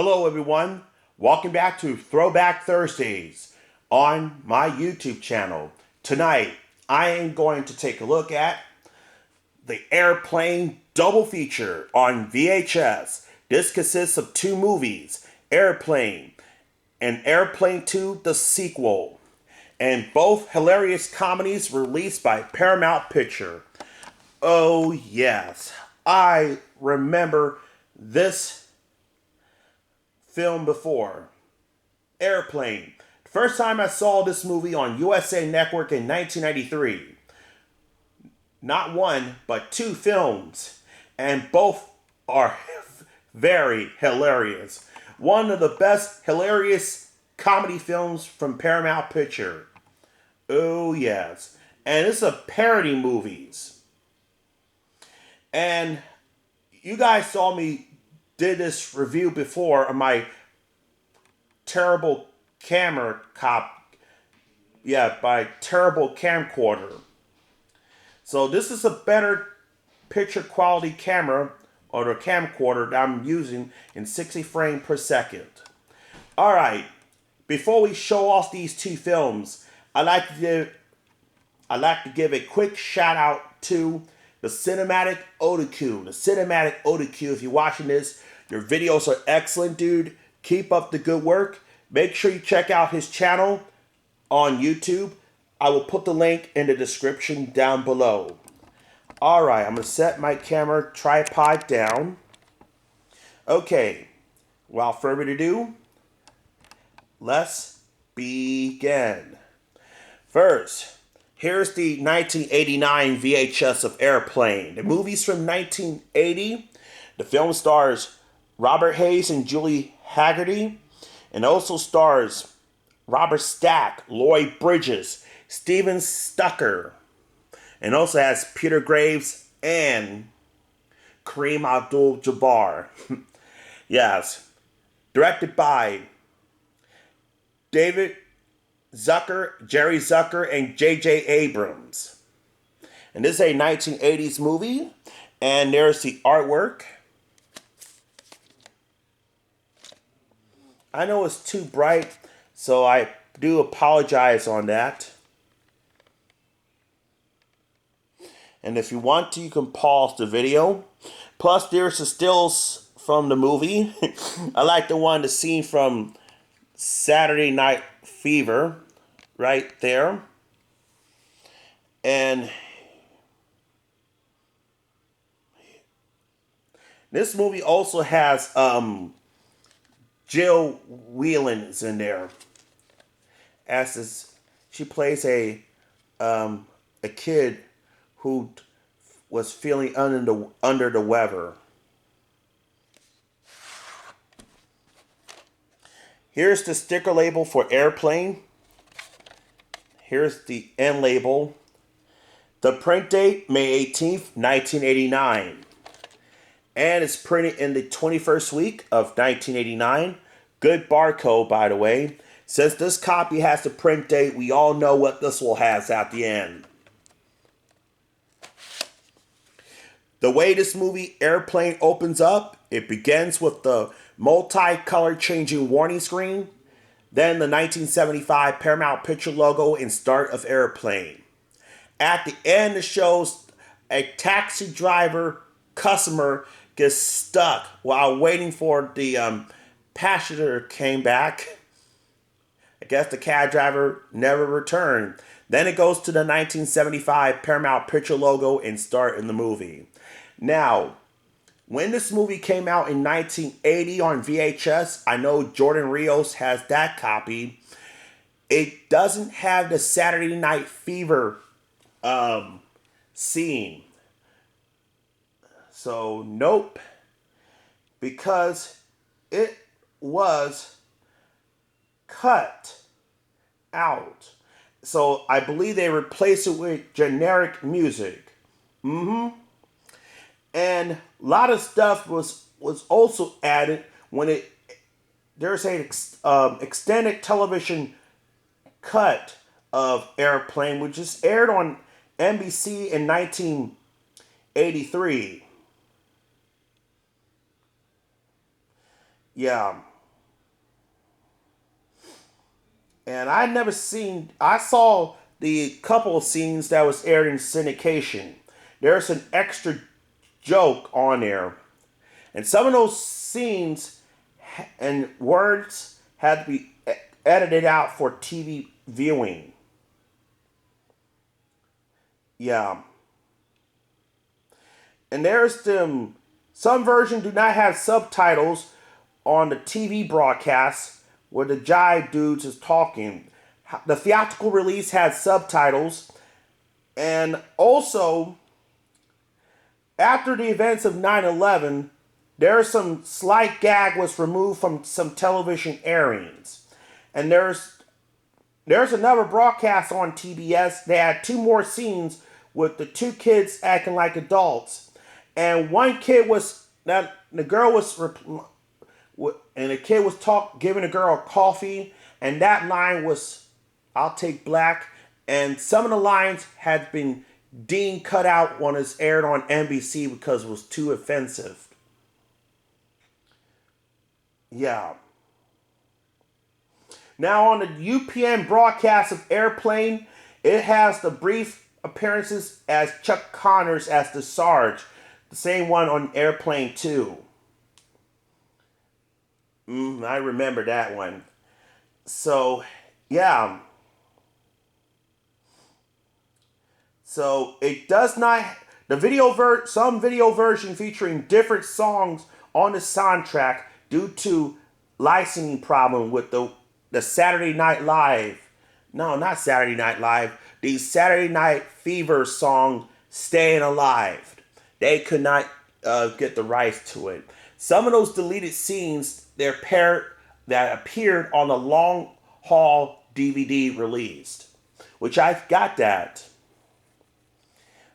Hello everyone, welcome back to Throwback Thursdays on my YouTube channel. Tonight, I am going to take a look at the Airplane double feature on VHS. This consists of two movies, Airplane and Airplane 2, the sequel, and both hilarious comedies released by Paramount Picture. Oh yes, I remember this film before. Airplane. The first time I saw this movie on USA Network in 1993. Not one, but two films. And both are very hilarious. One of the best hilarious comedy films from Paramount Picture. Oh yes. And it's a parody movies. And you guys saw me did this review before of my terrible by terrible camcorder. So this is a better picture quality camera or the camcorder that I'm using in 60 frames per second. Alright, before we show off these two films, I'd like to give a quick shout out to the Cinematic Otaku. The Cinematic Otaku, if you're watching this, your videos are excellent, dude. Keep up the good work. Make sure you check out his channel on YouTube. I will put the link in the description down below. Alright, I'm going to set my camera tripod down. Okay, without further ado, let's begin. First, here's the 1989 VHS of Airplane. The movie's from 1980. The film stars Robert Hayes and Julie Haggerty, and also stars Robert Stack, Lloyd Bridges, Steven Stucker, and also has Peter Graves and Kareem Abdul-Jabbar. Yes. Directed by David Zucker, Jerry Zucker, and J.J. Abrams. And this is a 1980s movie. And there's the artwork. I know it's too bright, so I do apologize on that. And if you want to, you can pause the video. Plus, there's the stills from the movie. I like the scene from Saturday Night Fever right there. And this movie also has Jill Whelans in there. She plays a kid who was feeling under the weather. Here's the sticker label for Airplane. Here's the end label. The print date, May 18th, 1989. And it's printed in the 21st week of 1989. Good barcode, by the way. Since this copy has the print date, we all know what this will have at the end. The way this movie Airplane opens up, it begins with the multi-color changing warning screen, then the 1975 Paramount Picture logo and start of Airplane. At the end, it shows a taxi driver customer gets stuck while waiting for the passenger came back. I guess the cab driver never returned. Then it goes to the 1975 Paramount Picture logo and start in the movie. Now, when this movie came out in 1980 on VHS, I know Jordan Rios has that copy. It doesn't have the Saturday Night Fever scene. So, nope. Because it was cut out. So, I believe they replaced it with generic music. And a lot of stuff was also added when there's an extended television cut of Airplane, which is aired on NBC in 1983. Yeah. And I saw the couple of scenes that was aired in syndication. There's an extra joke on there. And some of those scenes and words had to be edited out for TV viewing. Yeah. And there's them. Some versions do not have subtitles on the TV broadcast where the jive dudes is talking. The theatrical release has subtitles, and also after the events of 9/11, there's some slight gag was removed from some television airings, and there's another broadcast on TBS. They had two more scenes with the two kids acting like adults, and one kid was that the girl was and the kid was giving the girl coffee, and that line was, "I'll take black," and some of the lines had been deemed cut out when it's aired on NBC because it was too offensive. Yeah. Now on the UPN broadcast of Airplane, it has the brief appearances as Chuck Connors as the Sarge, the same one on Airplane 2. I remember that one. So, yeah. So it does not some video version featuring different songs on the soundtrack due to licensing problem with the Saturday Night Live. No, not Saturday Night Live. The Saturday Night Fever song "Staying Alive." They could not get the rights to it. Some of those deleted scenes that appeared on the Long Haul DVD released, which I got that.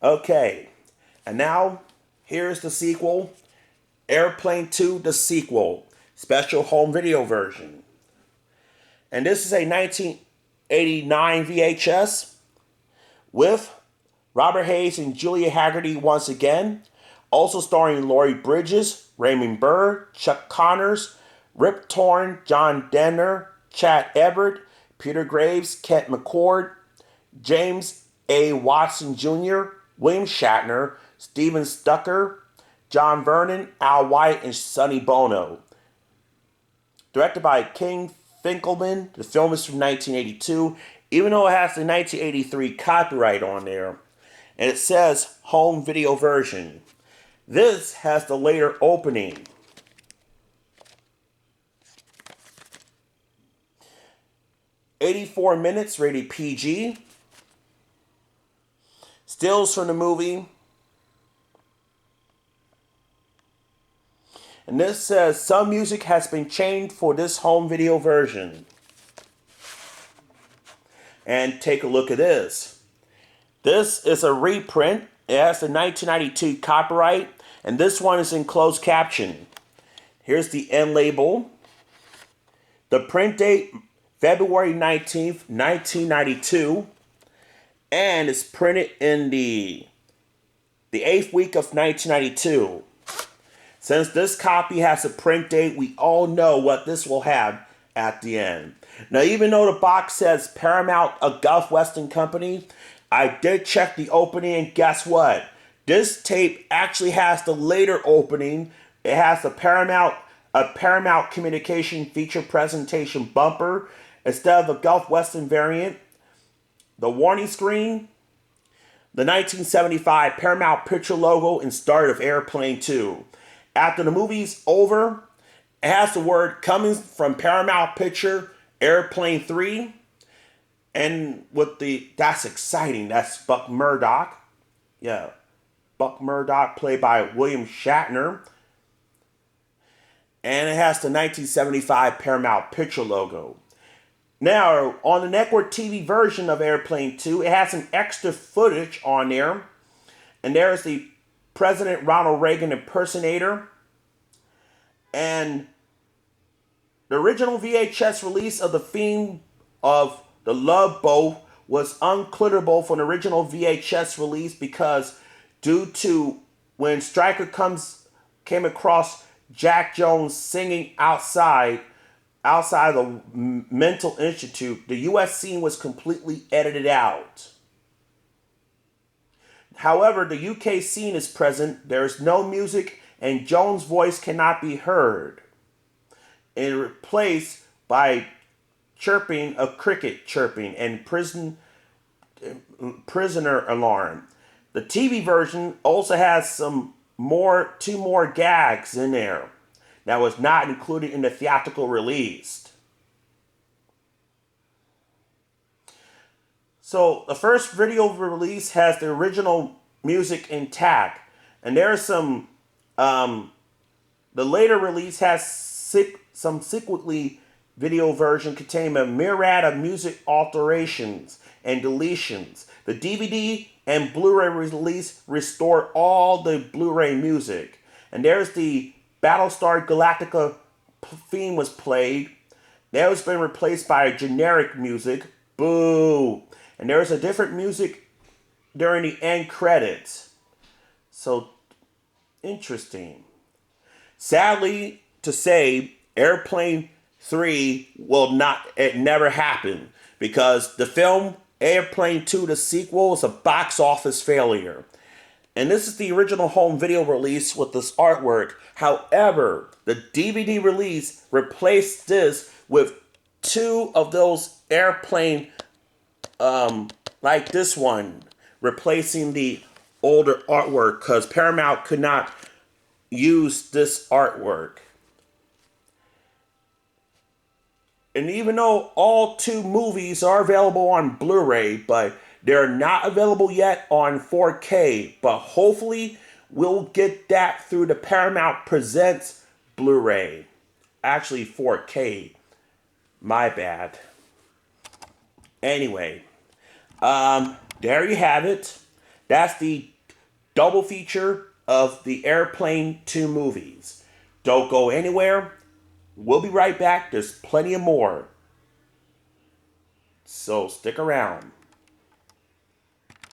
Okay, and now here's the sequel, Airplane 2, the sequel, special home video version. And this is a 1989 VHS with Robert Hayes and Julia Haggerty once again, also starring Laurie Bridges, Raymond Burr, Chuck Connors, Rip Torn, John Denner, Chad Everett, Peter Graves, Kent McCord, James A. Watson Jr., William Shatner, Steven Stucker, John Vernon, Al White, and Sonny Bono. Directed by King Finkelman, the film is from 1982, even though it has the 1983 copyright on there. And it says home video version. This has the later opening. "84 minutes, rated PG. Stills from the movie. And this says some music has been changed for this home video version. And take a look at this. This is a reprint. It has the 1992 copyright. And this one is in closed caption. Here's the end label. The print date, February 19th, 1992. And it's printed in the 8th week of 1992. Since this copy has a print date, we all know what this will have at the end. Now, even though the box says Paramount, a Gulf Western company, I did check the opening, and guess what? This tape actually has the later opening. It has a Paramount Communication feature presentation bumper instead of the Gulf Western variant. The warning screen, the 1975 Paramount Picture logo, and start of Airplane 2. After the movie's over, it has the word "coming from Paramount Picture, Airplane 3." And that's exciting. That's Buck Murdoch. Yeah. Buck Murdoch, played by William Shatner. And it has the 1975 Paramount Picture logo. Now, on the network TV version of Airplane 2, it has some extra footage on there. And there's the President Ronald Reagan impersonator. And the original VHS release of the theme of The Love Boat was unclickable from the original VHS release because due to when Stryker came across Jack Jones singing outside the mental institute, the US scene was completely edited out. However, the UK scene is present, there is no music, and Jones' voice cannot be heard. And replaced by chirping of cricket chirping and prisoner alarm. The TV version also has two more gags in there that was not included in the theatrical release. So the first video release has the original music intact, and there's some. The later release has some sequentially video version containing a myriad of music alterations and deletions. The DVD and Blu-ray release restored all the Blu-ray music, and there's the Battlestar Galactica theme was played. That has been replaced by generic music. Boo! And there's a different music during the end credits. So, interesting. Sadly to say, Airplane 3 it never happened. Because the film Airplane 2, the sequel, is a box office failure. And this is the original home video release with this artwork. However, the DVD release replaced this with two of those airplane like this one, replacing the older artwork because Paramount could not use this artwork. And even though all two movies are available on Blu-ray, but they're not available yet on 4K, but hopefully we'll get that through the Paramount Presents Blu-ray. Actually 4K. My bad. Anyway. There you have it. That's the double feature of the Airplane 2 movies. Don't go anywhere. We'll be right back. There's plenty of more. So stick around.